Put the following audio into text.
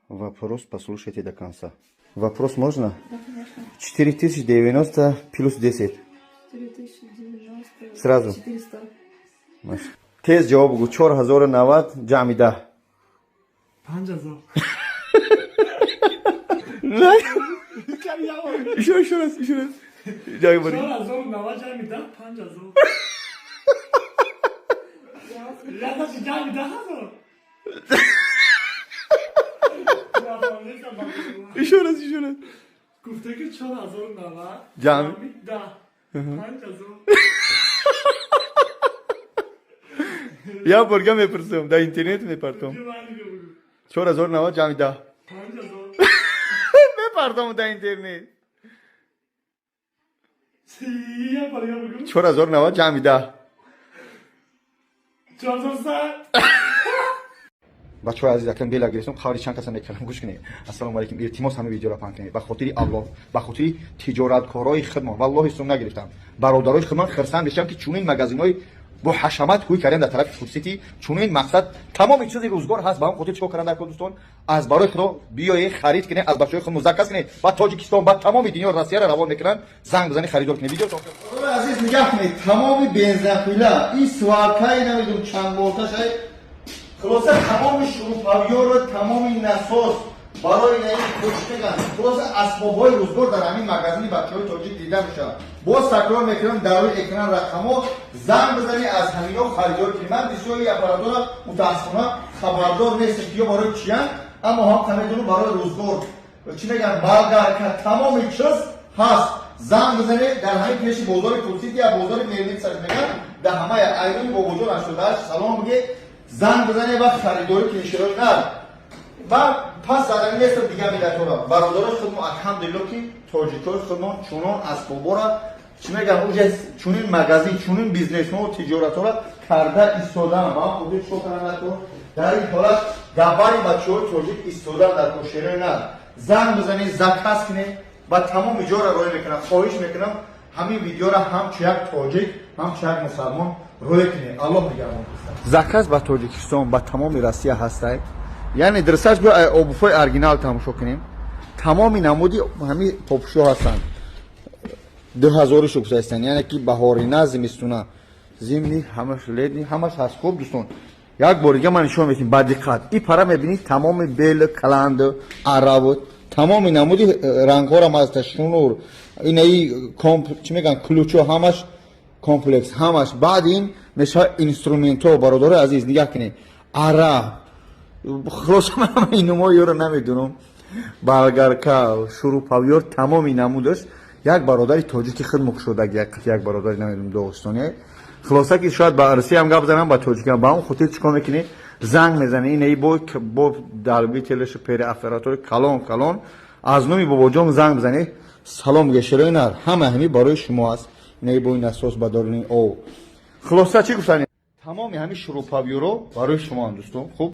Вопрос послушайте до конца. Вопрос можно? 4090 плюс 10. 4090. Сразу. 400. Тез ҷавоб гӯ. 4090 ҷамъи 10. 5000. Еще раз. Ҷавоб бори. 4090 ҷамъи 10 5000. Я даже ҷамъи 10000. Еще раз. گفته که 4090 جمع 10 5000. Я борга мепурсам, дар интернет мепартам. 4090 ҷамъи 10. 5000. Мепартам дар интернет. Я борга бигу. 4090 ҷамъи 10. 4100. бачаҳои азиз акрам бела гирифтам хабари чанд каса мекардам гӯш кунед. ассалому алайкум. илтимос ҳама видеоро паҳн кунед ба хотири аллоҳ, ба хотири тиҷораткорои худмон. валлоҳи сум нагирифтам. бародарои худмон хирсанд мешавам ки чунин магазинҳои бо ҳашамат ҳӯй кардем дар тарафи фурсити чунин мақсад тамоми чизи рӯзгор ҳаст. ба он хотир чикор кардам дар кӯдустон? аз барои худо биёед харид кунед, аз бачаҳои худ музакказ кунед. ба тоҷикистон, ба тамоми дунё россияро равон мекунанд. занг бизанед, харидор кунед. видео азиз нигоҳ кунед. тамоми бензинхӯйла ин сваркаи намедонам чанд болташай خلاصه تمام شروپاویور و تمام نساز برای این کوچکان خلاصه اسباب‌های روزگار در همین مغازه بچه‌های تاجیک دیده میشه. باز تکرار میکنم در روی اکران رقم‌ها زنگ بزنید از همینا خریدار کنید. من بسیاری اپراتورها متأسفانه خبردار نیستم که برای چیان، اما هم تمام برای روزگار چی میگن بالگرکا تمام چیز هست. زنگ بزنید در همین پیش بازار توسیدی یا بازار میرنیت سر میگن در همه ایران با وجود 88 سلام بگید. زنگ بزنید و خریداری که اشتراک نداره. و پس زدنی نیست دیگه ملت‌ها برادرای خودمون الحمدلله که تاجیکای خودمون چونان اسبابا را چی میگن اونجا چونین مغازه چونین بیزنس ها و تجارت ها را کرده ایستادن. ما خودت شو کردن تو در این حالت گواری بچه‌های تاجیک ایستادن در کوشش نداره. زنگ بزنید زکاس کنید و تمام جا را روی میکنم. خواهش میکنم همین ویدیو را هم چه یک تاجیک هم چه یک مسلمان روی کنید. الله نگهدار. заказ ба тоҷикистон ба тамоми россия ҳастад. яъне дурсаш бо обуфои оригинал тамошо кунем. тамоми намуди ҳами попшо ҳастанд. 2000 шук ҳастанд. яъне ки баҳорина, зимистуна, зимни ҳамаш ледни ҳамаш ҳаст. хуб дӯстон, як бор дига ман нишон медиҳам ба диққат. ин пара мебинед тамоми бел, каланд, араб, тамоми намуди рангҳоро маста шунур, инаи чӣ мегӯянд ключо ҳамаш комплекс ҳамаш. баъд ин меша инструментҳо. бародарои азиз нигоҳ кунед. араб хулоса ман ҳама ин номҳои ёро намедонам. болгарка, шурупавёр тамоми намудаш. як бародари тоҷики хидмо кушодак, як бародари намедонам доғистоне. хулоса ки шояд ба россия ҳам гап занам, ба тоҷикам ба он хотир чикор мекунед? занг мезанед. инаи бо дарбителаш пери оператори калон аз номи бобоҷон занг бизанед. салом гешерои нар ҳама ҳами барои шумо аст. инаи бо ин асос ба дорини о хулоса чӣ гуфтанед? тамоми ҳамин шурупавёро барои шумоанд дӯстон. хуб